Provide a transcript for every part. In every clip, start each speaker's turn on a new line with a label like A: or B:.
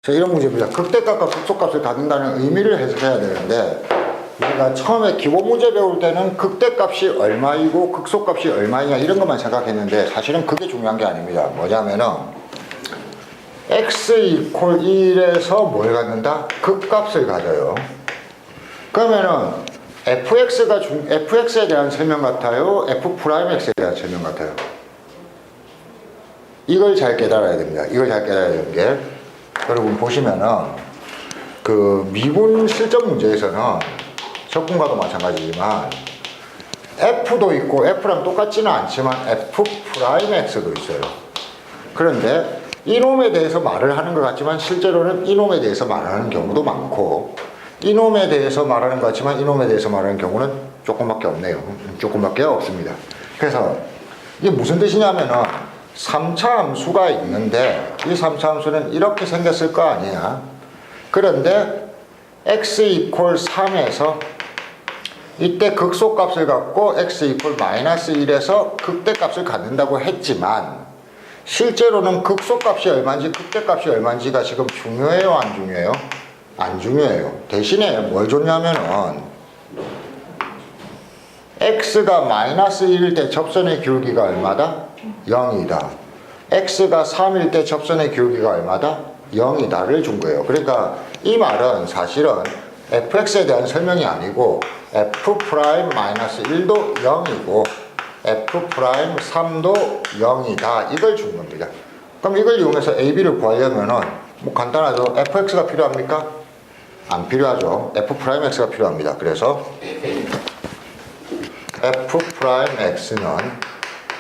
A: 자, 이런 문제입니다. 극대값과 극소값을 갖는다는 의미를 해석해야 되는데, 우리가 처음에 기본 문제 배울 때는 극대값이 얼마이고 극소값이 얼마이냐 이런 것만 생각했는데, 사실은 그게 중요한 게 아닙니다. 뭐냐면은 x = 1에서 뭘 갖는다? 극값을 가져요. 그러면은 fx에 대한 설명 같아요? f'x에 대한 설명 같아요? 이걸 잘 깨달아야 됩니다. 이걸 잘 깨달아야 되는 게, 여러분 보시면은 그 미분 실전 문제에서는 적분과도 마찬가지지만 f도 있고 f랑 똑같지는 않지만 f'x도 있어요. 그런데 이놈에 대해서 말을 하는 것 같지만 실제로는 이놈에 대해서 말하는 경우도 많고, 이놈에 대해서 말하는 것 같지만 이놈에 대해서 말하는 경우는 조금밖에 없네요. 조금밖에 없습니다. 그래서 이게 무슨 뜻이냐면은 3차 함수가 있는데 이 3차 함수는 이렇게 생겼을 거 아니야. 그런데 x = 3에서 이때 극소값을 갖고 x = -1에서 극대값을 갖는다고 했지만, 실제로는 극소값이 얼마인지 극대값이 얼마인지가 지금 중요해요, 안 중요해요? 안 중요해요. 대신에 뭘 줬냐면은 x가 -1일 때 접선의 기울기가 얼마다? 0이다. x가 3일 때 접선의 기울기가 얼마다? 0이다를 준 거예요. 그러니까 이 말은 사실은 fx에 대한 설명이 아니고 f'-1도 0이고 f'3도 0이다 이걸 준 겁니다. 그럼 이걸 이용해서 AB를 구하려면은 뭐 간단하죠. fx가 필요합니까? 안 필요하죠. f'x가 필요합니다. 그래서 f'x는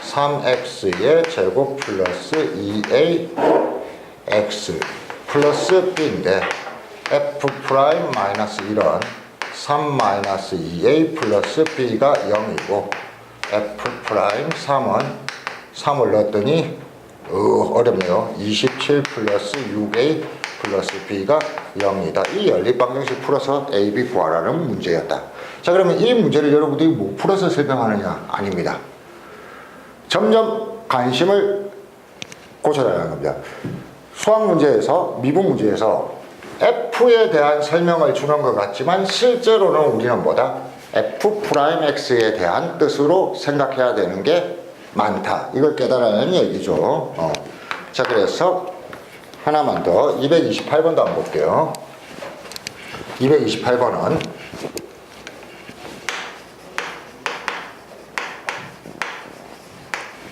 A: 3x의 제곱 플러스 2ax 플러스 b인데, f'-1은 3-2a 플러스 b가 0이고 f'3은 3을 넣었더니 어렵네요. 27 플러스 6a 플러스 b가 0이다. 이 연립방정식 풀어서 a, b 구하라는 문제였다. 자, 그러면 이 문제를 여러분들이 못 풀어서 설명하느냐? 아닙니다. 점점 관심을 고쳐달라는 겁니다. 수학 문제에서, 미분 문제에서 f에 대한 설명을 주는 것 같지만 실제로는 우리는 뭐다? f'x에 대한 뜻으로 생각해야 되는 게 많다. 이걸 깨달아내는 얘기죠. 자, 그래서 하나만 더 228번도 한번 볼게요. 228번은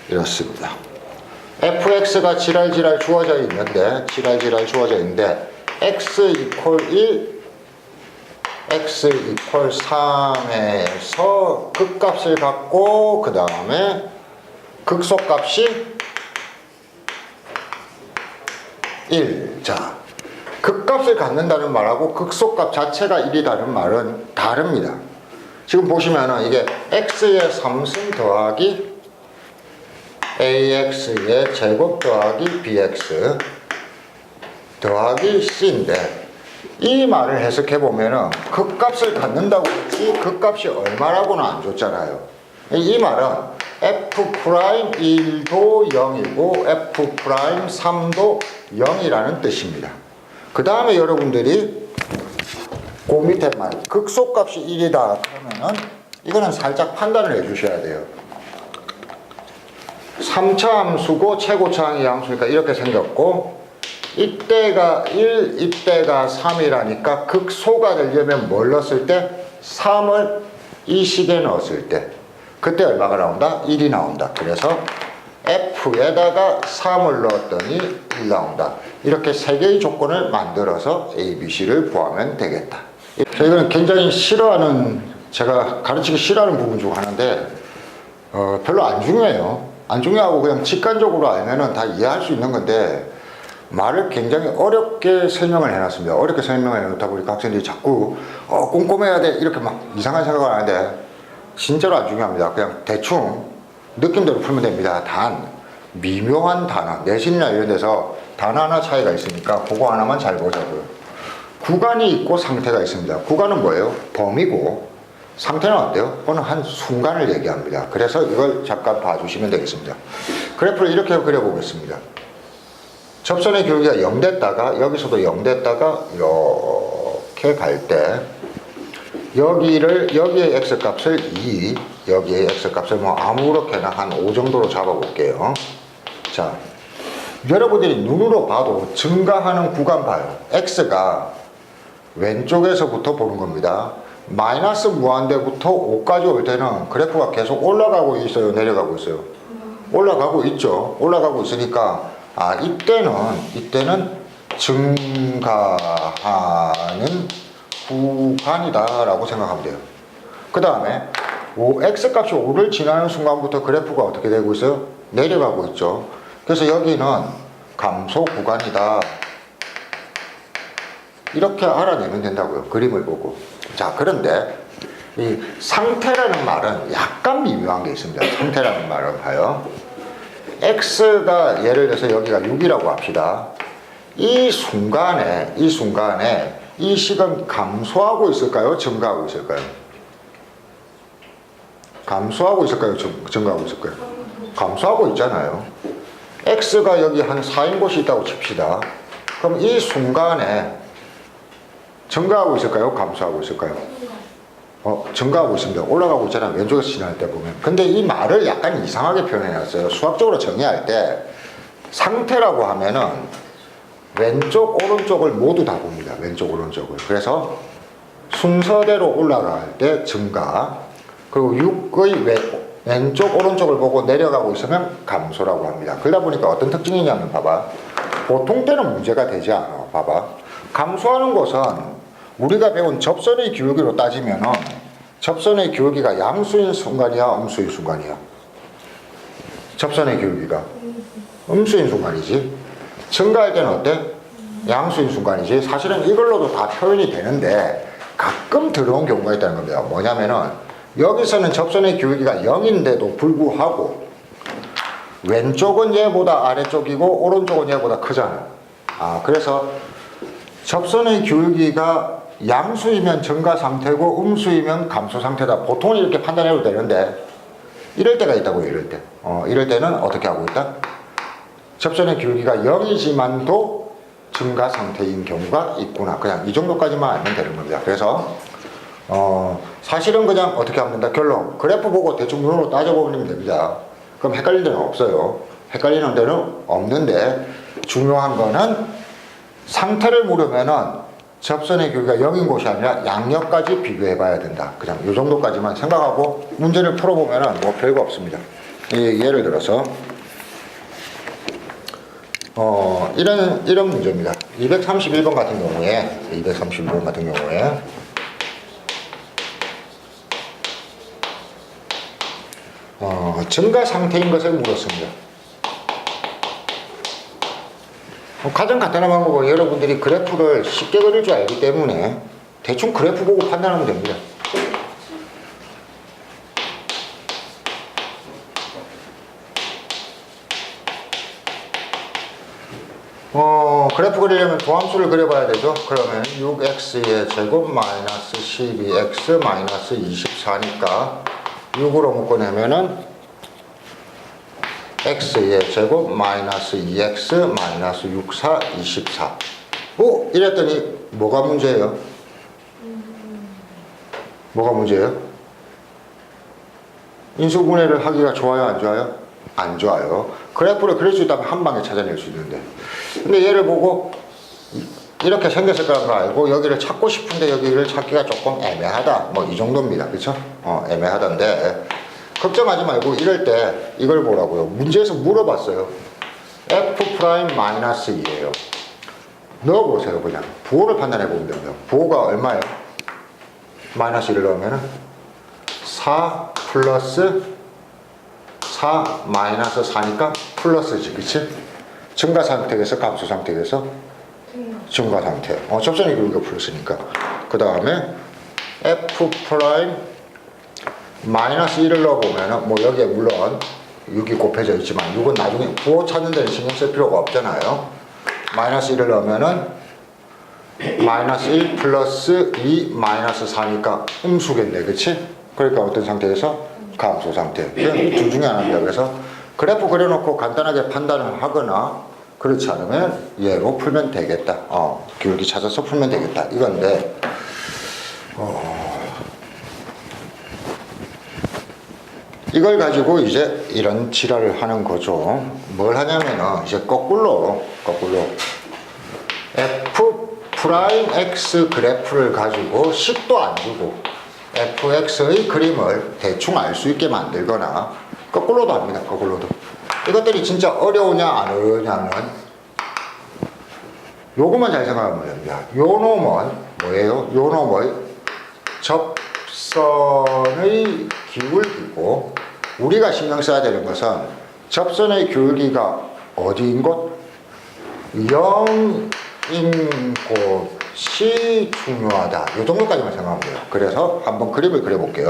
A: 이렇습니다. fx가 지랄지랄 주어져 있는데 x = 1, x = 3에서 극값을 갖고 그 다음에 극소값이 1. 자, 극값을 갖는다는 말하고 극소값 자체가 1이라는 말은 다릅니다. 지금 보시면은 이게 x의 3승 더하기 ax의 제곱 더하기 bx 더하기 c인데, 이 말을 해석해 보면은 극값을 갖는다고 했지 극값이 얼마라고는 안 줬잖아요. 이 말은 f'1도 0이고 f'3도 0이라는 뜻입니다. 그 다음에 여러분들이 그 밑에 말 극소값이 1이다 그러면은 이거는 살짝 판단을 해 주셔야 돼요. 3차 함수고 최고차항이 함수니까 이렇게 생겼고, 이때가 1, 이때가 3이라니까 극소가 되려면 뭘 넣었을 때? 3을 이 식에 넣었을 때 그때 얼마가 나온다? 1이 나온다. 그래서 f에다가 3을 넣었더니 1 나온다. 이렇게 세 개의 조건을 만들어서 A, B, C를 구하면 되겠다. 이거는 굉장히 싫어하는, 제가 가르치기 싫어하는 부분 중 하나인데 별로 안 중요해요. 안 중요하고 그냥 직관적으로 알면은 다 이해할 수 있는 건데, 말을 굉장히 어렵게 설명을 해놨습니다. 어렵게 설명을 해놓다 보니까 학생들이 자꾸 꼼꼼해야 돼 이렇게 막 이상한 생각을 하는데 진짜로 안 중요합니다. 그냥 대충 느낌대로 풀면 됩니다. 단 미묘한 단어, 내신이나 이런 데서 단어 하나 차이가 있으니까 그거 하나만 잘 보자고요. 구간이 있고 상태가 있습니다. 구간은 뭐예요? 범위고, 상태는 어때요? 어느 한 순간을 얘기합니다. 그래서 이걸 잠깐 봐주시면 되겠습니다. 그래프를 이렇게 그려보겠습니다. 접선의 기울기가 0 됐다가 여기서도 0 됐다가 이렇게 갈 때 여기에 x값을 2, 여기에 x값을 뭐 아무렇게나 한 5 정도로 잡아볼게요. 자, 여러분들이 눈으로 봐도 증가하는 구간 봐요. x가 왼쪽에서부터 보는 겁니다. 마이너스 무한대부터 5까지 올 때는 그래프가 계속 올라가고 있어요, 내려가고 있어요? 올라가고 있죠. 올라가고 있으니까 이때는 증가하는 구간이다 라고 생각하면 돼요. 그 다음에 x값이 5를 지나는 순간부터 그래프가 어떻게 되고 있어요? 내려가고 있죠. 그래서 여기는 감소 구간이다, 이렇게 알아내면 된다고요, 그림을 보고. 자, 그런데 이 상태라는 말은 약간 미묘한 게 있습니다. 상태라는 말은 봐요. x가 예를 들어서 여기가 6이라고 합시다. 이 순간에 이 식은 감소하고 있을까요? 증가하고 있을까요? 감소하고 있을까요? 증가하고 있을까요? 감소하고 있잖아요. x가 여기 한 4인 곳이 있다고 칩시다. 그럼 이 순간에 증가하고 있을까요? 감소하고 있을까요? 증가하고 있습니다. 올라가고 있잖아요. 왼쪽에서 지날 때 보면. 근데 이 말을 약간 이상하게 표현해놨어요. 수학적으로 정의할 때 상태라고 하면은 왼쪽 오른쪽을 모두 다 봅니다. 왼쪽 오른쪽을. 그래서 순서대로 올라갈 때 증가, 그리고 6의 왼쪽 오른쪽을 보고 내려가고 있으면 감소라고 합니다. 그러다 보니까 어떤 특징이냐면 봐봐, 보통 때는 문제가 되지 않아. 봐봐, 감소하는 것은 우리가 배운 접선의 기울기로 따지면은 접선의 기울기가 양수인 순간이야, 음수인 순간이야? 접선의 기울기가 음수인 순간이지. 증가할 때는 어때? 양수인 순간이지. 사실은 이걸로도 다 표현이 되는데 가끔 들어온 경우가 있다는 겁니다. 뭐냐면은 여기서는 접선의 기울기가 0인데도 불구하고 왼쪽은 얘보다 아래쪽이고 오른쪽은 얘보다 크잖아. 그래서 접선의 기울기가 양수이면 증가 상태고 음수이면 감소 상태다. 보통은 이렇게 판단해도 되는데 이럴 때가 있다고요. 이럴 때. 이럴 때는 어떻게 하고 있다? 접선의 기울기가 0이지만도 증가 상태인 경우가 있구나. 그냥 이 정도까지만 알면 되는 겁니다. 그래서 사실은 그냥 어떻게 하면 된다? 결론. 그래프 보고 대충 눈으로 따져보면 됩니다. 그럼 헷갈릴 데는 없어요. 헷갈리는 데는 없는데 중요한 거는 상태를 물으면은 접선의 기울기가 0인 곳이 아니라 양력까지 비교해 봐야 된다. 그냥 이 정도까지만 생각하고 문제를 풀어보면은 뭐 별거 없습니다. 예를 들어서 이런 문제입니다. 231번 같은 경우에 증가 상태인 것을 물었습니다. 가장 간단한 방법은 여러분들이 그래프를 쉽게 그릴 줄 알기 때문에 대충 그래프 보고 판단하면 됩니다. 그래프 그리려면 도함수를 그려봐야 되죠. 그러면 6x의 제곱 마이너스 12x 마이너스 24니까 6으로 묶어내면은 x의 제곱 마이너스 2x 마이너스 6, 4, 24. 이랬더니 뭐가 문제예요? 뭐가 문제예요? 인수분해를 하기가 좋아요, 안 좋아요? 안 좋아요. 그래프를 그릴 수 있다면 한 방에 찾아낼 수 있는데. 근데 얘를 보고 이렇게 생겼을 거라는 걸 알고 여기를 찾고 싶은데 여기를 찾기가 조금 애매하다. 뭐 이 정도입니다. 그렇죠? 애매하던데 걱정하지 말고 이럴 때 이걸 보라고요. 문제에서 물어봤어요. f'-2예요. 넣어보세요. 그냥 부호를 판단해 보면 됩니다. 부호가 얼마예요? 마이너스 1을 넣으면 4 플러스 4 마이너스 4니까 플러스지. 그치? 증가 상태에서 감소 상태에서 증가 상태. 접선의 기울기가 플러스니까. 그 다음에 f' 마이너스 1을 넣어보면은 뭐 여기에 물론 6이 곱해져 있지만 6은 나중에 부호 찾는 데는 신경 쓸 필요가 없잖아요. 마이너스 1을 넣으면은 마이너스 1 플러스 2 마이너스 4니까 음수겠네. 그치? 그러니까 어떤 상태에서? 감소 상태. 이 둘 중에 하나입니다. 그래서 그래프 그려놓고 간단하게 판단을 하거나 그렇지 않으면 얘로 풀면 되겠다. 기울기 찾아서 풀면 되겠다. 이건데, 이걸 가지고 이제 이런 지랄을 하는 거죠. 뭘 하냐면은, 이제 거꾸로, f 프라임 x 그래프를 가지고 식도 안 주고, fx의 그림을 대충 알 수 있게 만들거나, 거꾸로도 합니다. 거꾸로도. 이것들이 진짜 어려우냐 안 어려우냐는 요것만 잘 생각하면 됩니다. 요 놈은 뭐예요? 요 놈의 접선의 기울기고, 우리가 신경 써야 되는 것은 접선의 기울기가 어디인 곳? 0인 곳이 중요하다. 요 정도까지만 생각하면 돼요. 그래서 한번 그림을 그려볼게요.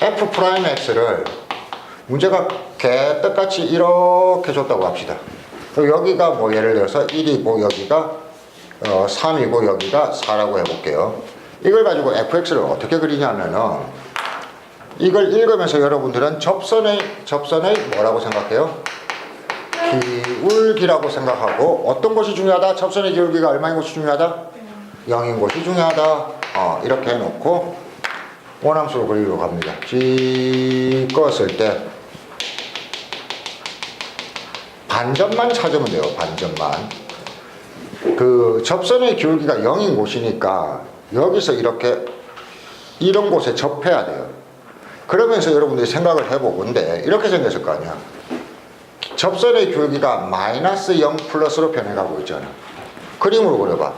A: f'x를 문제가 개떡같이 이렇게 줬다고 합시다. 여기가 뭐 예를 들어서 1이고 여기가 3이고 여기가 4라고 해볼게요. 이걸 가지고 fx를 어떻게 그리냐면은, 이걸 읽으면서 여러분들은 접선의 뭐라고 생각해요? 기울기라고 생각하고, 어떤 것이 중요하다? 접선의 기울기가 얼마인 것이 중요하다? 0인 것이 중요하다. 이렇게 해놓고 원함수로 그리려고 합니다. G 껐을 때 반점만 찾으면 돼요. 반점만. 그 접선의 기울기가 0인 곳이니까 여기서 이렇게 이런 곳에 접해야 돼요. 그러면서 여러분들이 생각을 해보건데, 이렇게 생겼을 거 아니야. 접선의 기울기가 마이너스 0 플러스로 변해가고 있잖아. 그림으로 그려봐.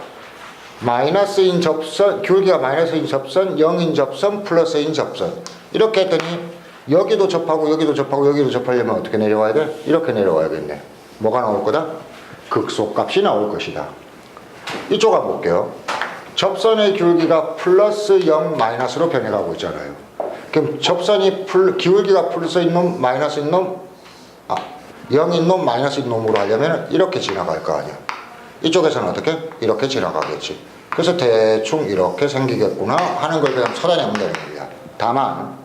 A: 마이너스인 접선, 기울기가 마이너스인 접선, 0인 접선, 플러스인 접선. 이렇게 했더니 여기도 접하고 여기도 접하고 여기도 접하려면 어떻게 내려와야 돼? 이렇게 내려와야겠네. 뭐가 나올 거다? 극소값이 나올 것이다. 이쪽 한번 볼게요. 접선의 기울기가 플러스 0 마이너스로 변해가고 있잖아요. 그럼 접선이 기울기가 플러스인 놈 마이너스인 놈 0인 놈 마이너스인 놈으로 하려면 이렇게 지나갈 거 아니야. 이쪽에서는 어떻게? 이렇게 지나가겠지. 그래서 대충 이렇게 생기겠구나 하는 걸 그냥 찾아내면 되는 겁니다. 다만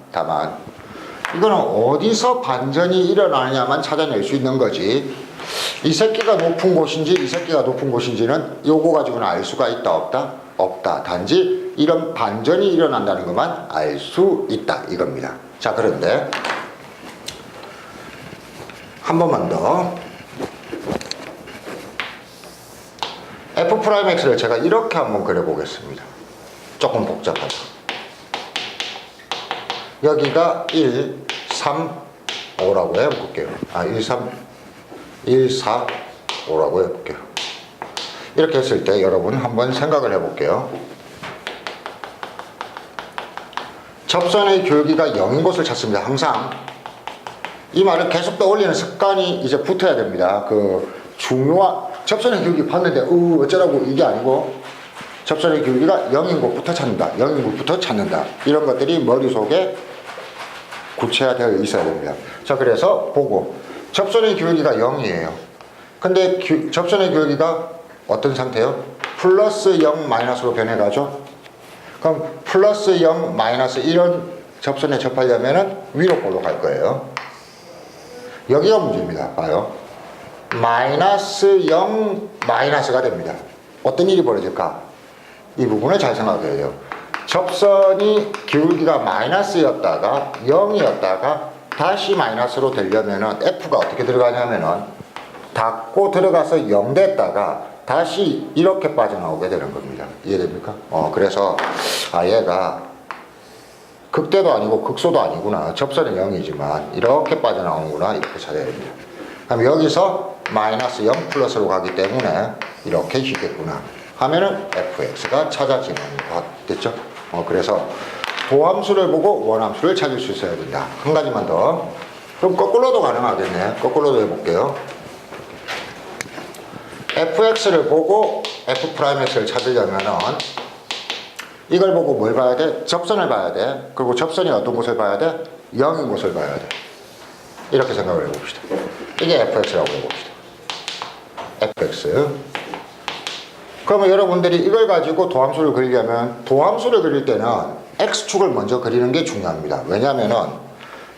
A: 이거는 어디서 반전이 일어나느냐만 찾아낼 수 있는 거지, 이 새끼가 높은 곳인지 이 새끼가 높은 곳인지는 요거 가지고는 알 수가 있다 없다? 없다. 단지 이런 반전이 일어난다는 것만 알 수 있다 이겁니다. 자, 그런데 한 번만 더, f'x를 제가 이렇게 한번 그려보겠습니다. 조금 복잡하죠. 여기가 1, 3, 5라고 해볼게요. 1, 3, 1, 4, 5라고 해볼게요. 이렇게 했을 때 여러분 한번 생각을 해볼게요. 접선의 기울기가 0인 곳을 찾습니다. 항상 이 말을 계속 떠올리는 습관이 이제 붙어야 됩니다. 접선의 기울기 봤는데 어쩌라고 이게 아니고, 접선의 기울기가 0인 곳부터 찾는다. 0인 곳부터 찾는다. 이런 것들이 머릿속에 구체화되어 있어야 됩니다. 자, 그래서 보고 접선의 기울기가 0이에요. 근데 접선의 기울기가 어떤 상태예요? 플러스 0 마이너스로 변해가죠. 그럼 플러스 0 마이너스 이런 접선에 접하려면 위로 볼로 갈 거예요. 여기가 문제입니다. 봐요. 마이너스 0 마이너스가 됩니다. 어떤 일이 벌어질까? 이 부분을 잘 생각해야 돼요. 접선이 기울기가 마이너스였다가 0이었다가 다시 마이너스로 되려면은 F가 어떻게 들어가냐면은 닫고 들어가서 0 됐다가 다시 이렇게 빠져나오게 되는 겁니다. 이해됩니까? 그래서 얘가 극대도 아니고 극소도 아니구나. 접선은 0이지만 이렇게 빠져나오는구나. 이렇게 찾아야 됩니다. 그럼 여기서 마이너스 0 플러스로 가기 때문에 이렇게 휘겠구나 하면은 fx가 찾아지는 것 됐죠? 그래서 도함수를 보고 원함수를 찾을 수 있어야 된다. 한 가지만 더. 그럼 거꾸로도 가능하겠네. 거꾸로도 해볼게요. fx를 보고 f'x를 찾으려면은 이걸 보고 뭘 봐야 돼? 접선을 봐야 돼. 그리고 접선이 어떤 곳을 봐야 돼? 0인 곳을 봐야 돼. 이렇게 생각을 해봅시다. 이게 fx라고 해봅시다. fx. 그러면 여러분들이 이걸 가지고 도함수를 그리려면, 도함수를 그릴 때는 x축을 먼저 그리는 게 중요합니다. 왜냐면은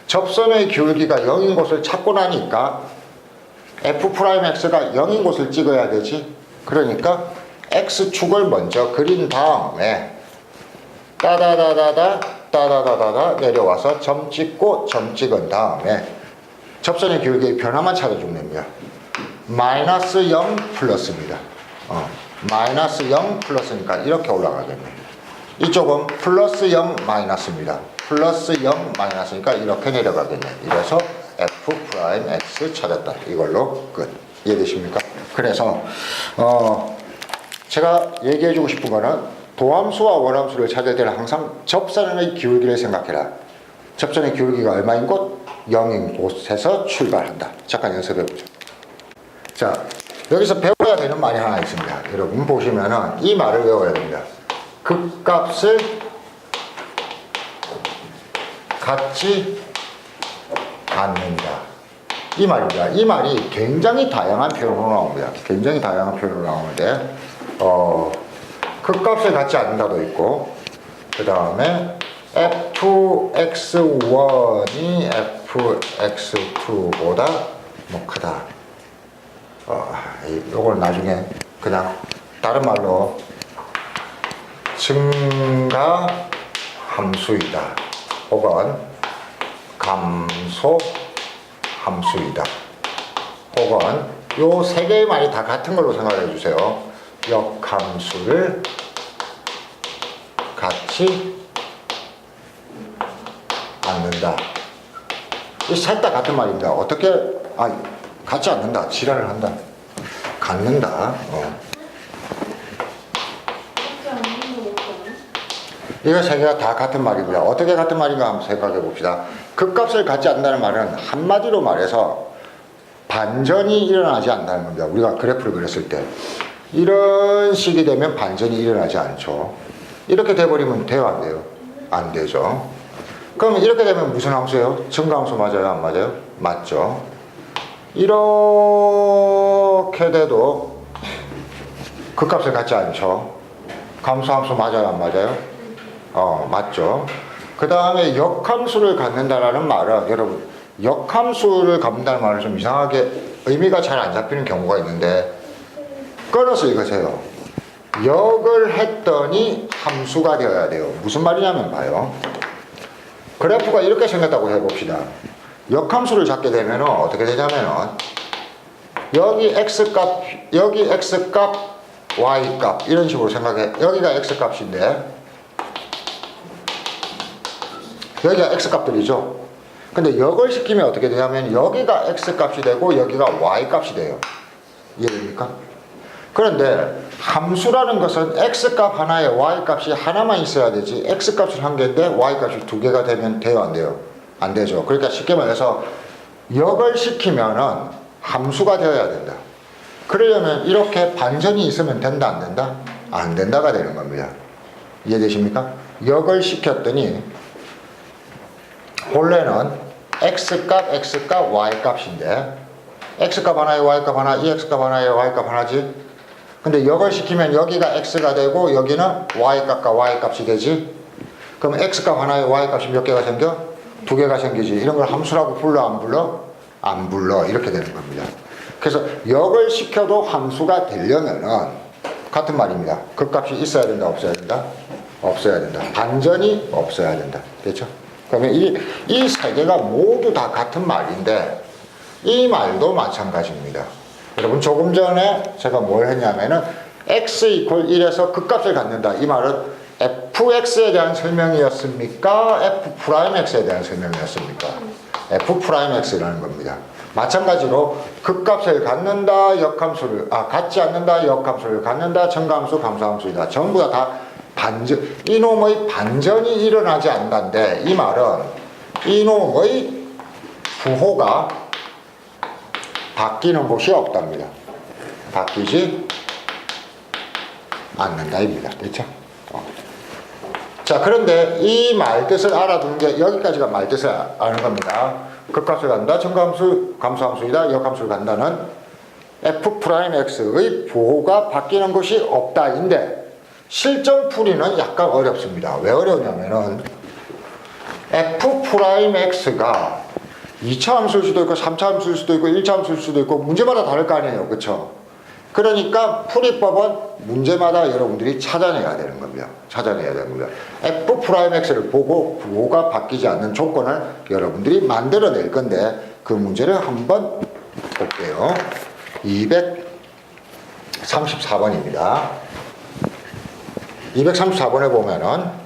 A: 접선의 기울기가 0인 곳을 찾고 나니까 f'x가 0인 곳을 찍어야 되지. 그러니까 x축을 먼저 그린 다음에 따다다다다 내려와서 점 찍고 점 찍은 다음에 접선의 기울기의 변화만 찾아주면 됩니다. 마이너스 0 플러스입니다. 마이너스 0 플러스니까 이렇게 올라가겠네. 이쪽은 플러스 0 마이너스입니다. 플러스 0 마이너스니까 이렇게 내려가겠네. 이래서 f'x 찾았다. 이걸로 끝. 이해되십니까? 그래서 제가 얘기해주고 싶은 거는 도함수와 원함수를 찾을 때는 항상 접선의 기울기를 생각해라. 접선의 기울기가 얼마인 곳? 0인 곳에서 출발한다. 잠깐 연습해보죠. 자, 여기서 배워야 되는 말이 하나 있습니다. 여러분 보시면은 이 말을 외워야 됩니다. 극값을 갖지 않는다. 이 말입니다. 이 말이 굉장히 다양한 표현으로 나옵니다. 굉장히 다양한 표현으로 나오는데 극값을 갖지 않는다도 있고, 그 다음에 fx1이 fx2보다 크다. 요걸 나중에 그냥 다른 말로 증가 함수이다 혹은 감소 함수이다 혹은 요 세 개의 말이 다 같은 걸로 생각해 주세요. 역함수를 갖지 않는다. 이 셋 다 같은 말입니다. 어떻게 갖지 않는다. 지랄을 한다. 갖는다. 이거 세 개가 다 같은 말입니다. 어떻게 같은 말인가 한번 생각해 봅시다. 극값을 갖지 않는다는 말은 한마디로 말해서 반전이 일어나지 않는다는 겁니다. 우리가 그래프를 그렸을 때 이런 식이 되면 반전이 일어나지 않죠. 이렇게 돼버리면 돼요, 안 돼요? 안 되죠. 그럼 이렇게 되면 무슨 함수예요? 증가함수 맞아요, 안 맞아요? 맞죠. 이렇게 돼도 극값을 갖지 않죠. 감소함수 맞아요, 안 맞아요? 맞죠. 그 다음에 역함수를 갖는다라는 말은, 여러분, 역함수를 갖는다는 말은 좀 이상하게 의미가 잘 안 잡히는 경우가 있는데, 끊어서 읽으세요. 역을 했더니 함수가 되어야 돼요. 무슨 말이냐면 봐요. 그래프가 이렇게 생겼다고 해봅시다. 역함수를 잡게 되면 어떻게 되냐면은 여기 x값, 여기 x값, y값 이런 식으로 생각해. 여기가 x값인데 여기가 x값들이죠. 근데 역을 시키면 어떻게 되냐면 여기가 x값이 되고 여기가 y값이 돼요. 이해됩니까? 그런데 함수라는 것은 x값 하나에 y값이 하나만 있어야 되지, x값은 한 개인데 y값이 두 개가 되면 돼요, 안 돼요? 안 되죠. 그러니까 쉽게 말해서 역을 시키면은 함수가 되어야 된다. 그러려면 이렇게 반전이 있으면 된다, 안 된다? 안 된다가 되는 겁니다. 이해되십니까? 역을 시켰더니 본래는 x값, x값, y값인데 x값 하나에 y값 하나, 이 x값 하나에 y값 하나지. 근데 역을 시키면 여기가 x가 되고 여기는 y값과 y값이 되지. 그럼 x값 하나에 y값이 몇 개가 생겨? 두 개가 생기지. 이런 걸 함수라고 불러, 안 불러? 안 불러. 이렇게 되는 겁니다. 그래서 역을 시켜도 함수가 되려면은 같은 말입니다. 극값이 있어야 된다, 없어야 된다? 없어야 된다. 반전이 없어야 된다. 됐죠? 그러면 이 세 개가 모두 다 같은 말인데 이 말도 마찬가지입니다. 여러분 조금 전에 제가 뭘 했냐면은 x 이퀄 1에서 극값을 갖는다. 이 말은 fx에 대한 설명이었습니까? f'x에 대한 설명이었습니까? f'x라는 겁니다. 마찬가지로 극값을 갖는다, 역함수를 갖지 않는다, 역함수를 갖는다, 증가함수, 감소함수이다. 전부 다 반전, 이놈의 반전이 일어나지 않는다는데 이 말은 이놈의 부호가 바뀌는 곳이 없답니다. 바뀌지 않는다입니다. 됐죠? 자, 그런데 이 말뜻을 알아두는 게 여기까지가 말뜻을 아는 겁니다. 극값을 갖는다, 증가함수, 감소함수이다, 역함수를 갖는다는 f'x의 부호가 바뀌는 것이 없다인데 실전 풀이는 약간 어렵습니다. 왜 어려우냐면은 f'x가 2차 함수일 수도 있고 3차 함수일 수도 있고 1차 함수일 수도 있고 문제마다 다를 거 아니에요. 그쵸? 그러니까 풀이법은 문제마다 여러분들이 찾아내야 되는 겁니다. 찾아내야 되는 겁니다. F'X를 보고 부호가 바뀌지 않는 조건을 여러분들이 만들어낼 건데 그 문제를 한번 볼게요. 234번입니다. 234번에 보면은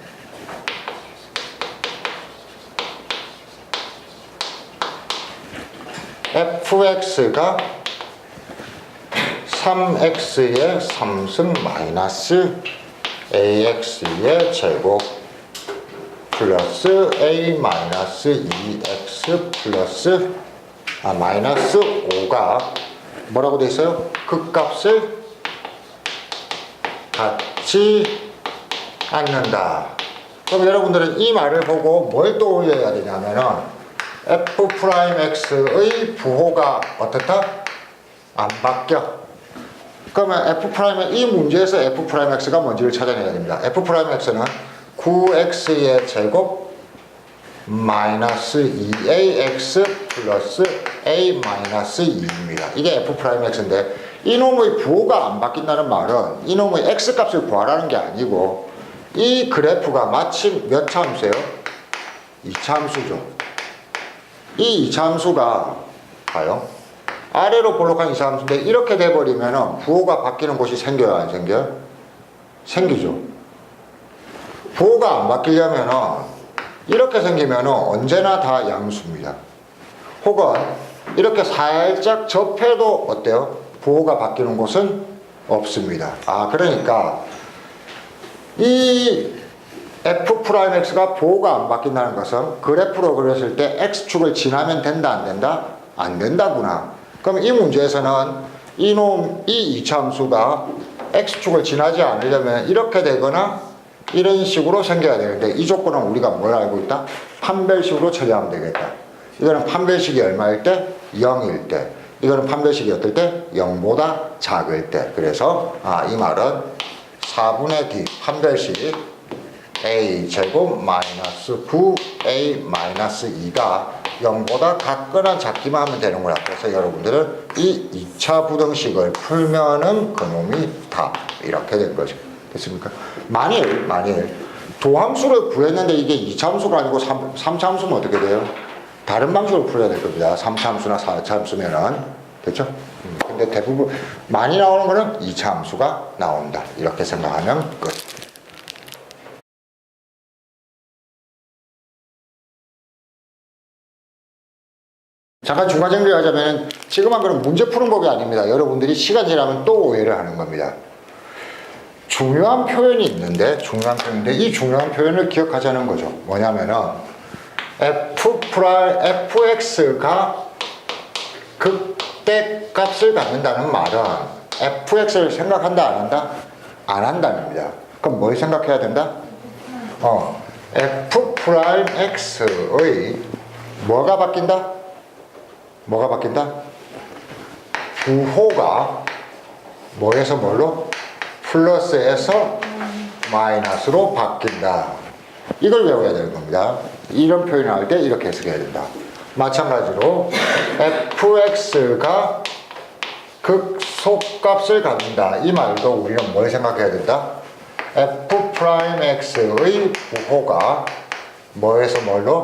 A: fx가 3x의 3승 마이너스 ax의 제곱 플러스 a 마이너스 2x 플러스 마이너스 5가 뭐라고 돼 있어요? 극값을 갖지 않는다. 그럼 여러분들은 이 말을 보고 뭘 떠올려야 되냐면은 f'x의 부호가 어떻다? 안 바뀌어. 그러면 f'의 이 문제에서 f'x가 뭔지를 찾아내야 됩니다. f'x는 9x의 제곱 마이너스 2ax 플러스 a 마이너스 2입니다. 이게 f'x인데 이놈의 부호가 안 바뀐다는 말은 이놈의 x값을 구하라는 게 아니고 이 그래프가 마침 몇 차 함수예요? 2차 함수죠. 이 2차 함수가 봐요. 아래로 볼록한 2차 함수인데 이렇게 돼버리면 부호가 바뀌는 곳이 생겨요? 안 생겨요? 생기죠. 부호가 안 바뀌려면 이렇게 생기면 언제나 다 양수입니다. 혹은 이렇게 살짝 접해도 어때요? 부호가 바뀌는 곳은 없습니다. 그러니까 이 f'x가 부호가 안 바뀐다는 것은 그래프로 그렸을 때 x축을 지나면 된다 안 된다? 안 된다구나. 그럼 이 문제에서는 이 2차 함수가 x축을 지나지 않으려면 이렇게 되거나 이런 식으로 생겨야 되는데 이 조건은 우리가 뭘 알고 있다? 판별식으로 처리하면 되겠다. 이거는 판별식이 얼마일 때? 0일 때. 이거는 판별식이 어떨 때? 0보다 작을 때. 그래서 이 말은 4분의 d 판별식 a 제곱 마이너스 9a 마이너스 2가 0보다 같거나 작기만 하면 되는구나. 그래서 여러분들은 이 2차 부등식을 풀면은 그놈이 답. 이렇게 된 거죠. 됐습니까? 만일 도함수를 구했는데 이게 2차 함수가 아니고 3차 함수면 어떻게 돼요? 다른 방식으로 풀어야 될 겁니다. 3차 함수나 4차 함수면은. 됐죠? 근데 대부분 많이 나오는 거는 2차 함수가 나온다. 이렇게 생각하면 끝. 잠깐 중간 정리하자면 지금 한 거는 문제 푸는 법이 아닙니다. 여러분들이 시간 지나면 또 오해를 하는 겁니다. 중요한 표현이 있는데 이 중요한 표현을 기억하자는 거죠. 뭐냐면은 fx가 극대값을 갖는다는 말은 fx를 생각한다 안 한다? 안 한다입니다. 그럼 뭘 생각해야 된다? f'x의 뭐가 바뀐다? 뭐가 바뀐다? 부호가 뭐에서 뭘로? 플러스에서 마이너스로 바뀐다. 이걸 외워야 되는 겁니다. 이런 표현을 할 때 이렇게 해석해야 된다. 마찬가지로 fx가 극소값을 갖는다. 이 말도 우리는 뭘 생각해야 된다? f'x의 부호가 뭐에서 뭘로?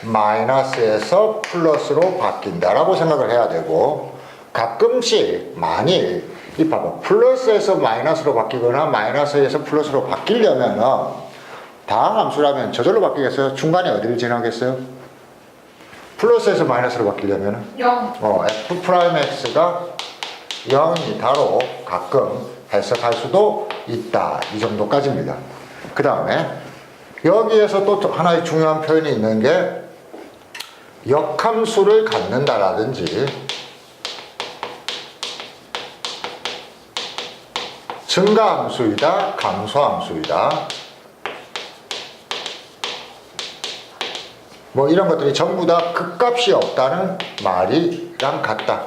A: 마이너스에서 플러스로 바뀐다라고 생각을 해야 되고 가끔씩 만일 이 봐봐 플러스에서 마이너스로 바뀌거나 마이너스에서 플러스로 바뀌려면 다항 함수라면 저절로 바뀌겠어요? 중간에 어디를 지나겠어요? 플러스에서 마이너스로 바뀌려면
B: 0.
A: f'x가 0이다로 가끔 해석할 수도 있다. 이 정도까지입니다. 그 다음에 여기에서 또 하나의 중요한 표현이 있는 게 역함수를 갖는다라든지 증가함수이다, 감소함수이다. 뭐 이런 것들이 전부 다 극값이 없다는 말이랑 같다.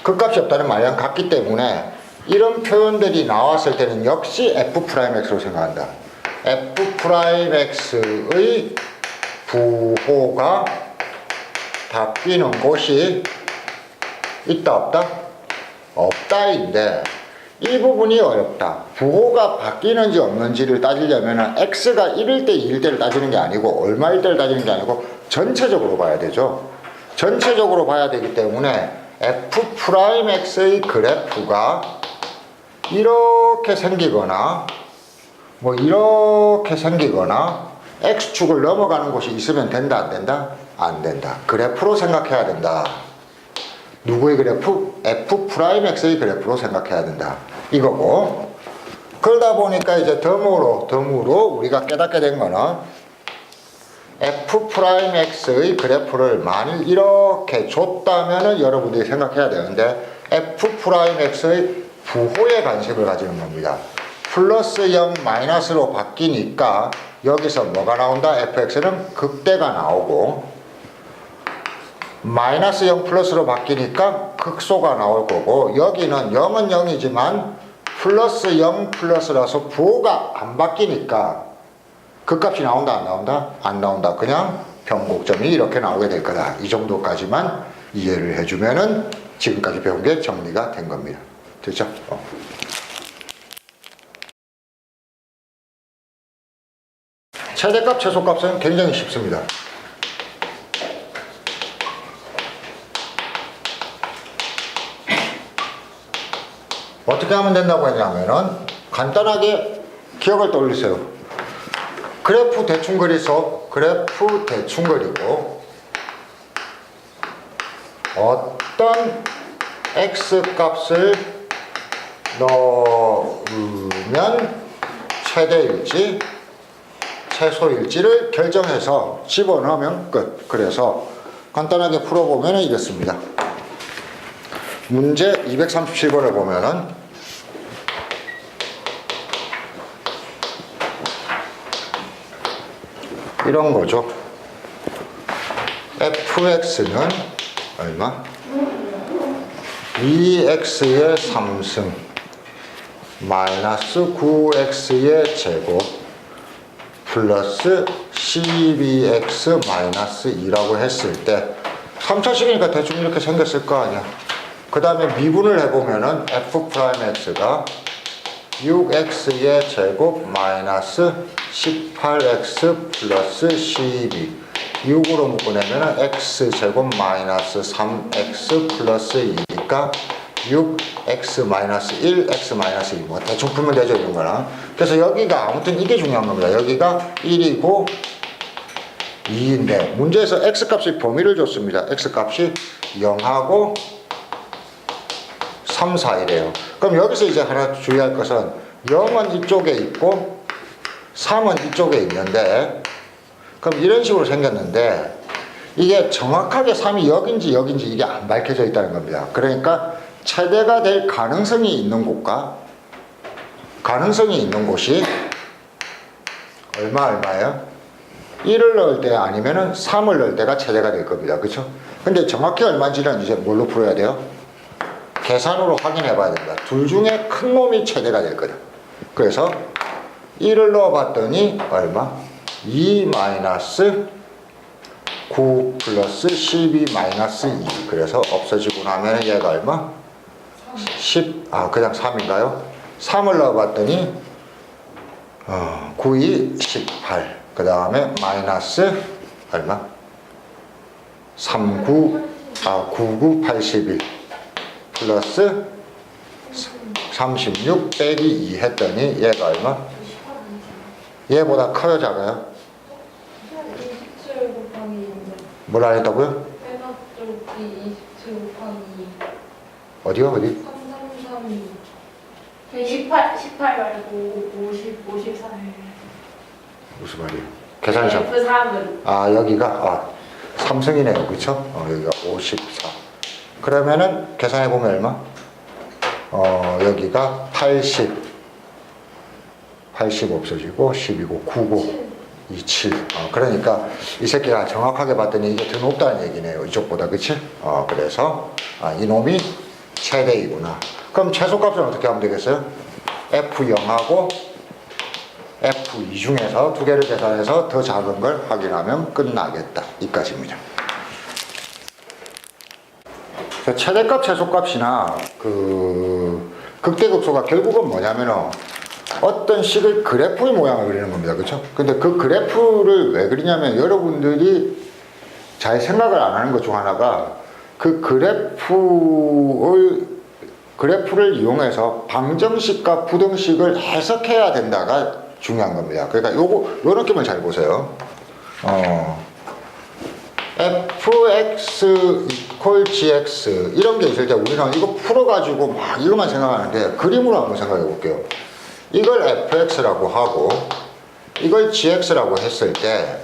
A: 극값이 없다는 말이랑 같기 때문에 이런 표현들이 나왔을 때는 역시 f'x로 생각한다. f'x의 부호가 바뀌는 곳이 있다 없다? 없다인데 이 부분이 어렵다. 부호가 바뀌는지 없는지를 따지려면 x가 1일 때 2일 때를 따지는 게 아니고 얼마일 때를 따지는 게 아니고 전체적으로 봐야 되죠. 전체적으로 봐야 되기 때문에 f'x의 그래프가 이렇게 생기거나 뭐 이렇게 생기거나 x축을 넘어가는 곳이 있으면 된다 안 된다? 안 된다. 그래프로 생각해야 된다. 누구의 그래프? f'x의 그래프로 생각해야 된다. 이거고. 그러다 보니까 이제 덤으로 우리가 깨닫게 된 거는 f'x의 그래프를 만일 이렇게 줬다면은 여러분들이 생각해야 되는데 f'x의 부호에 관심을 가지는 겁니다. 플러스 0 마이너스로 바뀌니까 여기서 뭐가 나온다? fx는 극대가 나오고 마이너스 0 플러스로 바뀌니까 극소가 나올 거고 여기는 0은 0이지만 플러스 0 플러스라서 부호가 안 바뀌니까 극값이 나온다 안 나온다? 안 나온다. 그냥 변곡점이 이렇게 나오게 될 거다. 이 정도까지만 이해를 해주면은 지금까지 배운 게 정리가 된 겁니다. 됐죠? 최대값, 최소값은 굉장히 쉽습니다. 어떻게 하면 된다고 했냐면은 간단하게 기억을 떠올리세요. 그래프 대충 그리고 어떤 x값을 넣으면 최대일지 최소일지를 결정해서 집어넣으면 끝. 그래서 간단하게 풀어보면 이렇습니다. 문제 237번을 보면은 이런 거죠. fx는 얼마? 2x의 3승 마이너스 9x의 제곱 플러스 12x 마이너스 2라고 했을 때 3차식이니까 대충 이렇게 생겼을 거 아니야. 그 다음에 미분을 해보면은 f'x가 6x의 제곱 마이너스 18x 플러스 12 6으로 묶어내면은 x제곱 마이너스 3x 플러스 2니까 6x 마이너스 1 x 마이너스 2 뭐 대충 풀면 되죠 이런 거는. 그래서 여기가 아무튼 이게 중요한 겁니다. 여기가 1이고 2인데 문제에서 x값의 범위를 줬습니다. x값이 0하고 3, 4이래요. 그럼 여기서 이제 하나 주의할 것은 0은 이쪽에 있고 3은 이쪽에 있는데 그럼 이런 식으로 생겼는데 이게 정확하게 3이 여긴지 이게 안 밝혀져 있다는 겁니다. 그러니까 최대가 될 가능성이 있는 곳과 가능성이 있는 곳이 얼마예요? 1을 넣을 때 아니면은 3을 넣을 때가 최대가 될 겁니다. 그렇죠? 근데 정확히 얼마인지는 이제 뭘로 풀어야 돼요? 계산으로 확인해 봐야 됩니다. 둘 중에 큰 놈이 최대가 될 거다. 그래서 1을 넣어 봤더니 얼마? 2 마이너스 9 플러스 12 마이너스 2. 그래서 없어지고 나면 얘가 얼마? 10, 그냥 3인가요? 3을 넣어 봤더니 9, 2, 18. 그 다음에 마이너스 얼마? 99, 81 플러스 36 빼기 2 했더니 얘가 얼마? 얘보다 커요 작아요? 뭐라 했다고요? 어디요? 어디?
B: 18 말고 54.
A: 무슨 말이에요? 계산상.
B: F3은.
A: 여기가 3승이네요. 그쵸? 여기가 54. 그러면은 계산해보면 얼마? 여기가 80 없어지고 10이고 9고 27. 그러니까 이 새끼가 정확하게 봤더니 이게 더 높다는 얘기네요. 이쪽보다. 그치? 그래서 이놈이 최대이구나. 그럼 최소값은 어떻게 하면 되겠어요? F0하고 F2 중에서 두 개를 계산해서 더 작은 걸 확인하면 끝나겠다. 이까지입니다. 최대값, 최소값이나 극대극소가 결국은 뭐냐면은 어떤 식을 그래프의 모양을 그리는 겁니다. 그렇죠? 근데 그 그래프를 왜 그리냐면 여러분들이 잘 생각을 안 하는 것 중 하나가 그 그래프를 이용해서 방정식과 부등식을 해석해야 된다가 중요한 겁니다. 그러니까 요 느낌을 잘 보세요. fx equal gx 이런 게 있을 때 우리는 이거 풀어가지고 막 이것만 생각하는데 그림으로 한번 생각해 볼게요. 이걸 fx라고 하고 이걸 gx라고 했을 때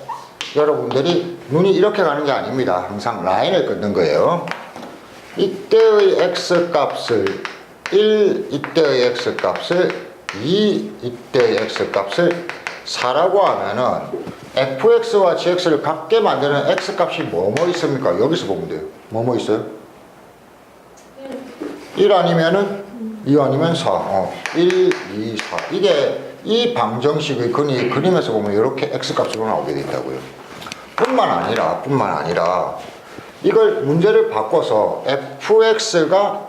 A: 여러분들이 눈이 이렇게 가는 게 아닙니다. 항상 라인을 끊는 거예요. 이때의 x값을 1, 이때의 x값을 2, 이때의 x값을 4라고 하면은 fx와 gx를 같게 만드는 x값이 뭐뭐 있습니까? 여기서 보면 돼요. 뭐뭐 있어요? 1 아니면은 2 아니면 4. 1, 2, 4. 이게 이 방정식의 그림에서 보면 이렇게 x값으로 나오게 된다고요. 뿐만 아니라 이걸 문제를 바꿔서 fx가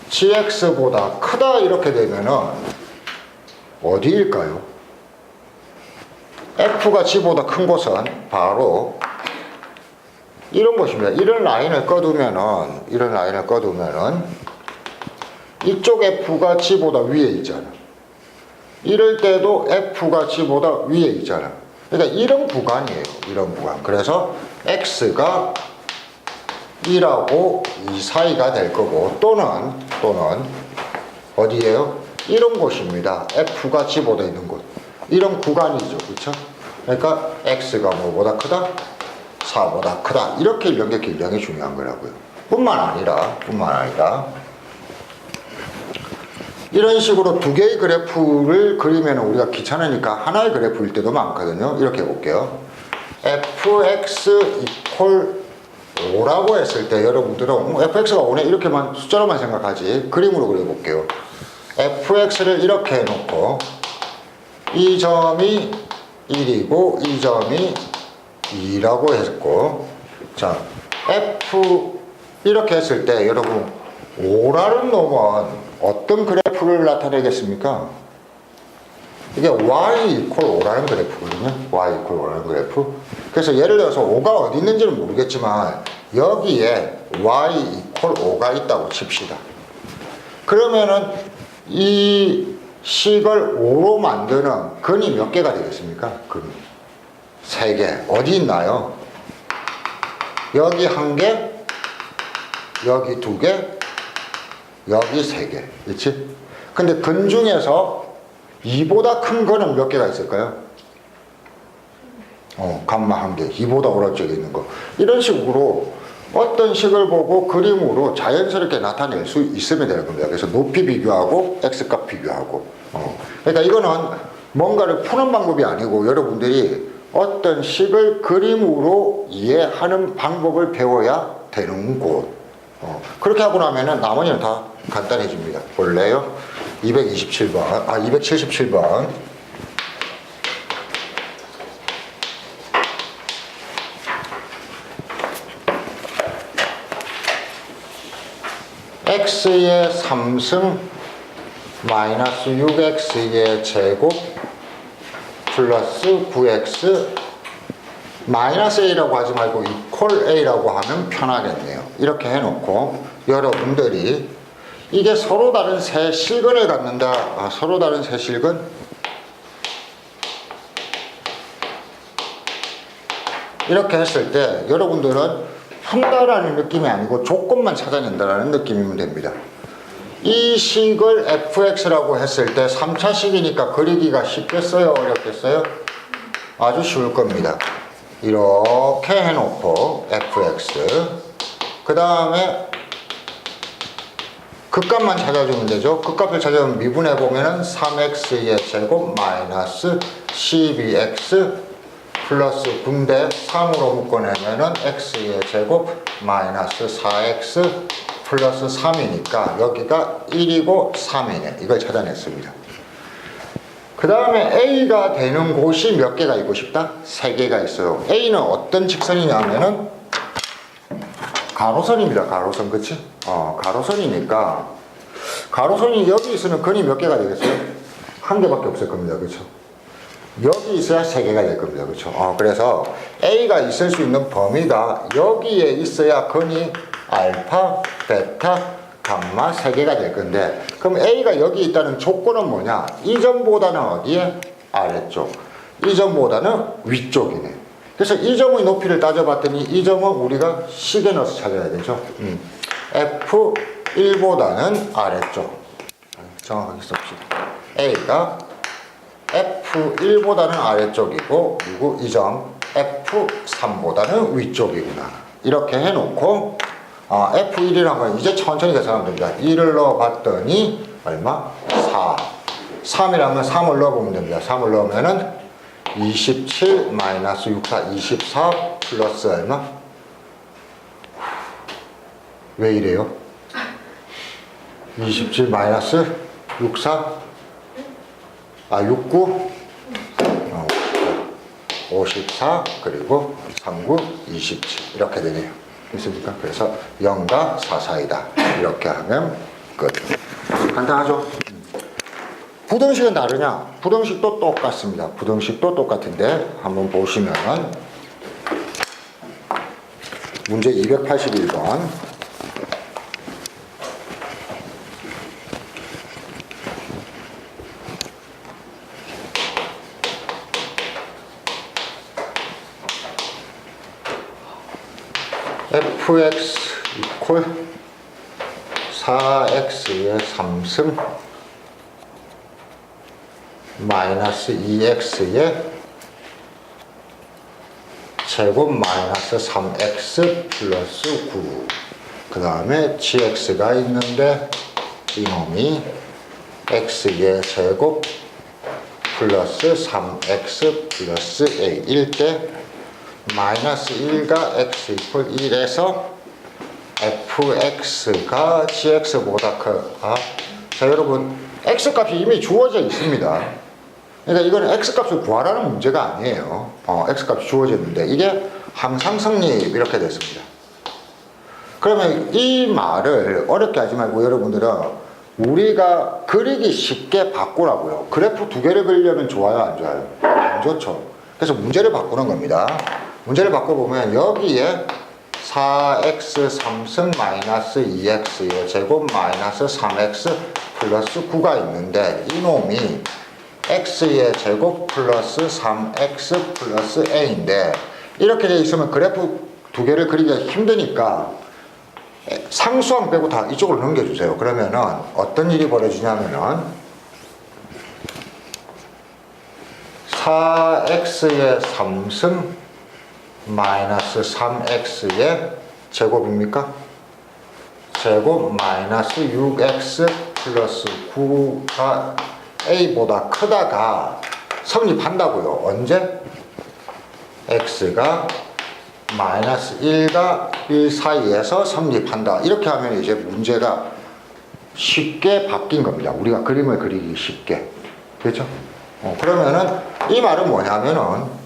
A: gx보다 크다 이렇게 되면은 어디일까요? f가 g보다 큰 곳은 바로 이런 곳입니다. 이런 라인을 꺼두면은 이쪽 f가 g보다 위에 있잖아. 이럴 때도 f가 g보다 위에 있잖아. 그러니까 이런 구간이에요. 이런 구간. 그래서 x가 1하고 2 사이가 될 거고 또는 어디예요? 이런 곳입니다. f가 g보다 있는 곳. 이런 구간이죠. 그렇죠? 그러니까 x가 뭐보다 크다? 4보다 크다. 이렇게 읽는 게 굉장히 중요한 거라고요. 뿐만 아니라 이런 식으로 두 개의 그래프를 그리면 우리가 귀찮으니까 하나의 그래프일 때도 많거든요. 이렇게 해볼게요. fx equal 5라고 했을 때 여러분들은 fx가 5네 이렇게만 숫자로만 생각하지 그림으로 그려볼게요. fx를 이렇게 해놓고 이 점이 1이고 이 점이 2라고 했고 자 f 이렇게 했을 때 여러분 5라는 놈은 어떤 그래프를 나타내겠습니까? 이게 y equal 5라는 그래프거든요. y equal 5라는 그래프. 그래서 예를 들어서 5가 어디 있는지는 모르겠지만 여기에 y equal 5가 있다고 칩시다. 그러면은 이 식을 5로 만드는 근이 몇 개가 되겠습니까? 근이 3개. 어디 있나요? 여기 1개, 여기 2개, 여기 3개. 그렇지? 근데 근 중에서 2보다 큰 거는 몇 개가 있을까요? 감마 1개. 2보다 오른쪽에 있는 거. 이런 식으로 어떤 식을 보고 그림으로 자연스럽게 나타낼 수 있으면 되는 겁니다. 그래서 높이 비교하고 x값 비교하고. 그러니까 이거는 뭔가를 푸는 방법이 아니고 여러분들이 어떤 식을 그림으로 이해하는 방법을 배워야 되는 곳. 그렇게 하고 나면은 나머지는 다 간단해집니다. 볼래요? 277번. x의 3승 마이너스 6x의 제곱 플러스 9x 마이너스 a라고 하지 말고 이퀄 a라고 하면 편하겠네요. 이렇게 해놓고 여러분들이 이게 서로 다른 세 실근을 갖는다. 서로 다른 세 실근? 이렇게 했을 때 여러분들은 푼다라는 느낌이 아니고 조건만 찾아낸다라는 느낌이면 됩니다. 이 식을 fx라고 했을 때 3차 식이니까 그리기가 쉽겠어요? 어렵겠어요? 아주 쉬울 겁니다. 이렇게 해놓고 fx 그 다음에 극값만 찾아주면 되죠. 극값을 찾아주면 미분해보면은 3x의 제곱 마이너스 12x 플러스 분대 3으로 묶어내면은 x의 제곱 마이너스 4x 플러스 3이니까 여기가 1이고 3이네. 이걸 찾아냈습니다. 그 다음에 A가 되는 곳이 몇 개가 있고 싶다? 3개가 있어요. A는 어떤 직선이냐면은 가로선입니다. 가로선, 그치? 가로선이니까 가로선이 여기 있으면 근이 몇 개가 되겠어요? 한 개밖에 없을 겁니다. 그쵸? 여기 있어야 3개가 될 겁니다. 그쵸? 그래서 A가 있을 수 있는 범위가 여기에 있어야 근이 알파, 베타, 감마 3개가 될 건데, 그럼 A가 여기 있다는 조건은 뭐냐? 이 점보다는 어디에? 아래쪽. 이 점보다는 위쪽이네. 그래서 이 점의 높이를 따져봤더니 이 점은 우리가 식에 넣어서 찾아야 되죠. F1보다는 아래쪽. 정확하게 씁시다. A가 F1보다는 아래쪽이고, 그리고 이 점 F3보다는 위쪽이구나. 이렇게 해놓고 F1이라는 건 이제 천천히 계산하면 됩니다. 1을 넣어봤더니 얼마? 4. 3이라면 3을 넣어보면 됩니다. 3을 넣으면은 27 마이너스 64, 24 플러스 얼마? 왜 이래요? 27 마이너스 64? 69? 54 그리고 39, 27 이렇게 되네요. 있습니까? 그래서 0과 4 사이다. 이렇게 하면 끝. 간단하죠? 부등식은 다르냐? 부등식도 똑같습니다. 부등식도 똑같은데 한번 보시면 문제 281번 fx 이퀄 4x의 3승 마이너스 2x의 제곱 마이너스 3x 플러스 9. 그 다음에 gx가 있는데 이놈이 x의 제곱 플러스 3x 플러스 a일 때 마이너스 1과 x 이퀄 1에서 fx가 gx보다 크다. 자, 여러분 x값이 이미 주어져 있습니다. 그러니까 이거는 x값을 구하라는 문제가 아니에요. x값이 주어져 있는데 이게 항상 성립 이렇게 됐습니다. 그러면 이 말을 어렵게 하지 말고 여러분들은 우리가 그리기 쉽게 바꾸라고요. 그래프 2개를 그리려면 좋아요, 안 좋아요? 안 좋죠. 그래서 문제를 바꾸는 겁니다. 문제를 바꿔보면 여기에 4x 3승 마이너스 2x의 제곱 마이너스 3x 플러스 9가 있는데 이놈이 x의 제곱 플러스 3x 플러스 a인데 이렇게 되어 있으면 그래프 2개를 그리기가 힘드니까 상수항 빼고 다 이쪽으로 넘겨주세요. 그러면은 어떤 일이 벌어지냐면은 4x의 3승 마이너스 3x의 제곱입니까? 제곱 마이너스 6x 플러스 9가 a보다 크다가 성립한다고요. 언제? x가 마이너스 1과 1 사이에서 성립한다. 이렇게 하면 이제 문제가 쉽게 바뀐 겁니다. 우리가 그림을 그리기 쉽게. 그렇죠? 그러면은 이 말은 뭐냐면은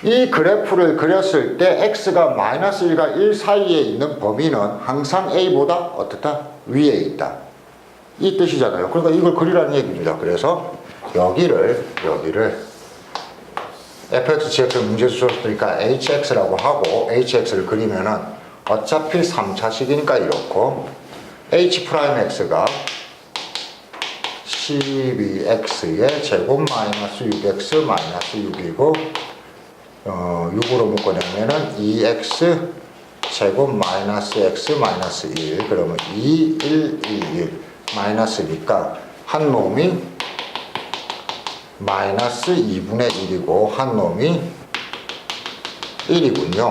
A: 이 그래프를 그렸을 때 x가 마이너스 1과 1 사이에 있는 범위는 항상 a보다 어떻다? 위에 있다. 이 뜻이잖아요. 그러니까 이걸 그리라는 얘기입니다. 그래서 여기를 fx, gx 문제 주셨으니까 hx라고 하고 hx를 그리면은 어차피 3차식이니까 이렇고 h'x가 12x의 제곱 마이너스 6x 마이너스 6이고 6으로 묶어내면은 2x 제곱 마이너스 x 마이너스 1 그러면 2, 1, 1, 1 마이너스니까 한 놈이 마이너스 2분의 1이고 한 놈이 1이군요.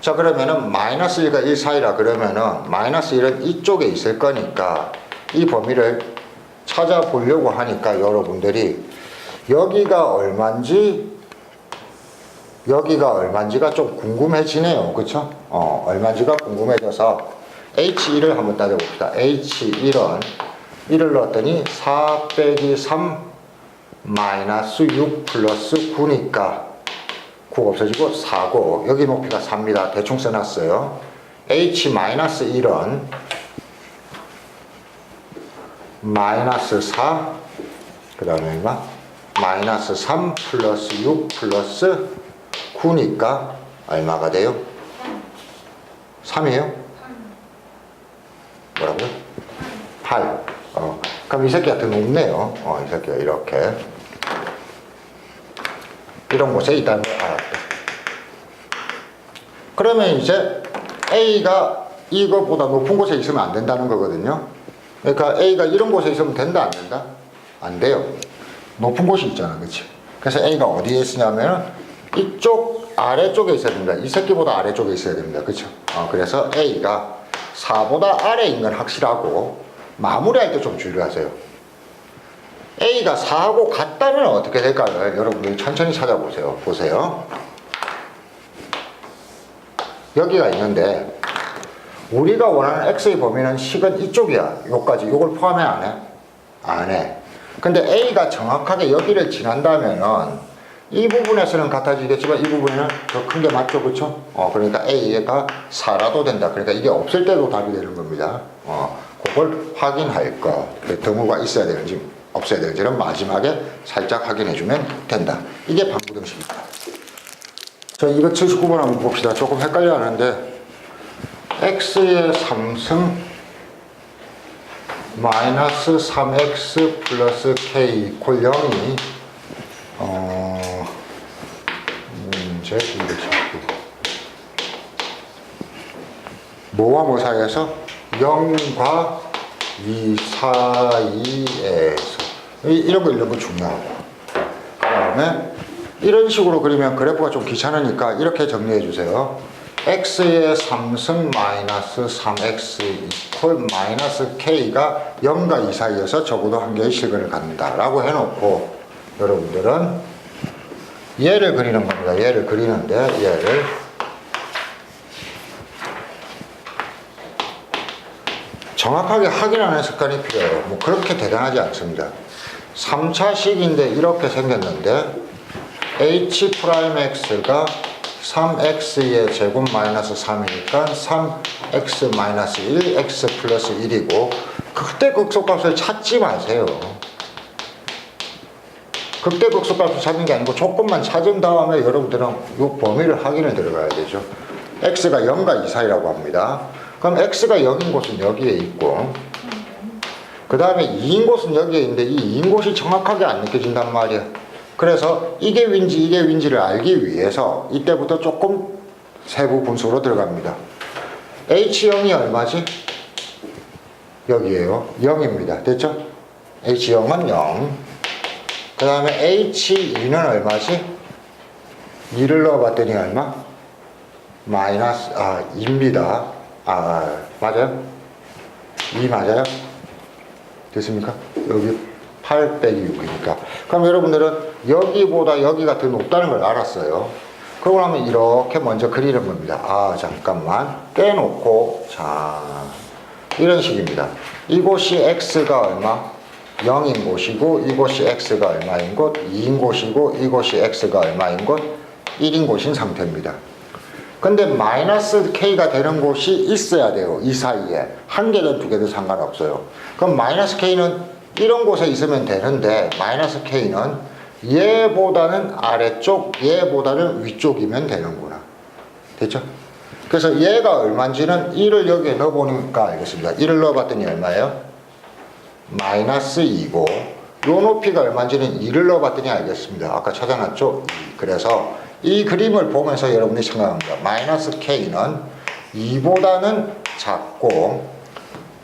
A: 자, 그러면은 마이너스 1과 1 사이라 그러면은 마이너스 1은 이쪽에 있을 거니까 이 범위를 찾아보려고 하니까 여러분들이 여기가 얼마인지가 좀 궁금해지네요. 그쵸? 얼마인지가 궁금해져서 H1을 한번 따져봅시다. H1은 1을 넣었더니 4 빼기 3 마이너스 6 플러스 9니까 9가 없어지고 4고 여기 높이가 4입니다. 대충 써놨어요. h 마이너스 1은 마이너스 4 그 다음에 얼마? 마이너스 3 플러스 6 플러스 9니까 얼마가 돼요? 3이에요? 뭐라고요? 8. 그럼 이 새끼가 더 높네요. 이 새끼가 이렇게. 이런 곳에 있다는 걸 알았다. 그러면 이제 A가 이거보다 높은 곳에 있으면 안 된다는 거거든요. 그러니까 A가 이런 곳에 있으면 된다, 안 된다? 안 돼요. 높은 곳이 있잖아, 그치? 그래서 A가 어디에 있으냐면 이쪽 아래쪽에 있어야 됩니다. 이 새끼보다 아래쪽에 있어야 됩니다. 그쵸? 그래서 A가 4보다 아래인 건 확실하고 마무리할 때 좀 주의를 하세요. A가 4하고 같다면 어떻게 될까요? 여러분들이 천천히 찾아보세요. 보세요. 여기가 있는데 우리가 원하는 x의 범위는 식은 이쪽이야. 요까지. 요걸 포함해 안 해? 안 해. 근데 A가 정확하게 여기를 지난다면은 이 부분에서는 같아지겠지만 이 부분에는 더 큰 게 맞죠, 그쵸? 그러니까 A가 4라도 된다. 그러니까 이게 없을 때도 답이 되는 겁니다. 그걸 확인할 거. 등호가 있어야 되는지 없어야 되는지는 마지막에 살짝 확인해주면 된다. 이게 방구등식입니다. 자, 279번 한번 봅시다. 조금 헷갈려 하는데 x의 3승 마이너스 3x 플러스 k 이퀄 0이 문제 279 뭐와 뭐 사이에서 0과 2 사이에서 이런 거 중요하고 그 다음에 이런 식으로 그리면 그래프가 좀 귀찮으니까 이렇게 정리해 주세요. x의 3승 마이너스 3x 이퀄 마이너스 k가 0과 2 사이에서 적어도 한 개의 실근을 갖는다 라고 해놓고 여러분들은 얘를 그리는 겁니다. 얘를 그리는데 얘를 정확하게 확인하는 습관이 필요해요. 뭐 그렇게 대단하지 않습니다. 3차식인데 이렇게 생겼는데 h'x가 3x의 제곱 마이너스 3이니까 3x 마이너스 1 x 플러스 1이고 극대 극소값을 찾지 마세요. 극대 극소값을 찾는 게 아니고 조건만 찾은 다음에 여러분들은 이 범위를 확인을 들어가야 되죠. x가 0과 2 사이라고 합니다. 그럼 x가 0인 곳은 여기에 있고 그 다음에 2인 곳은 여기에 있는데 이 2인 곳이 정확하게 안 느껴진단 말이야. 그래서 이게 윈지 이게 윈지를 알기 위해서 이때부터 조금 세부 분석으로 들어갑니다. h0이 얼마지? 여기에요. 0입니다. 됐죠? h0은 0. 그 다음에 h2는 얼마지? 2를 넣어봤더니 얼마? 마이너스 2입니다. 맞아요? 2 맞아요? 됐습니까? 여기 8 빼기 6이니까. 그럼 여러분들은 여기보다 여기가 더 높다는 걸 알았어요. 그러고 나면 이렇게 먼저 그리는 겁니다. 잠깐만. 떼놓고, 자, 이런 식입니다. 이곳이 x가 얼마? 0인 곳이고, 이곳이 x가 얼마인 곳? 2인 곳이고, 이곳이 x가 얼마인 곳? 1인 곳인 상태입니다. 근데 마이너스 k가 되는 곳이 있어야 돼요. 이 사이에. 한 개든 두 개든 상관없어요. 그럼 마이너스 k는 이런 곳에 있으면 되는데 마이너스 k는 얘보다는 아래쪽, 얘보다는 위쪽이면 되는구나. 됐죠? 그래서 얘가 얼마인지는 1을 여기에 넣어보니까 알겠습니다. 1을 넣어봤더니 얼마예요? 마이너스 2고 요 높이가 얼마인지는 2를 넣어봤더니 알겠습니다. 아까 찾아놨죠? 2. 그래서 이 그림을 보면서 여러분이 생각합니다. 마이너스 k는 2보다는 작고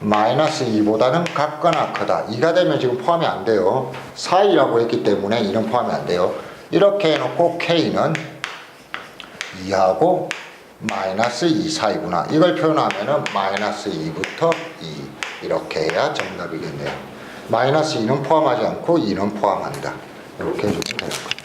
A: 마이너스 2보다는 같거나 크다. 2가 되면 지금 포함이 안 돼요. 4이라고 했기 때문에 2는 포함이 안 돼요. 이렇게 해놓고 k는 2하고 마이너스 2 사이구나. 이걸 표현하면은 마이너스 2부터 2 이렇게 해야 정답이겠네요. 마이너스 2는 포함하지 않고 2는 포함한다. 이렇게 해주면 돼요.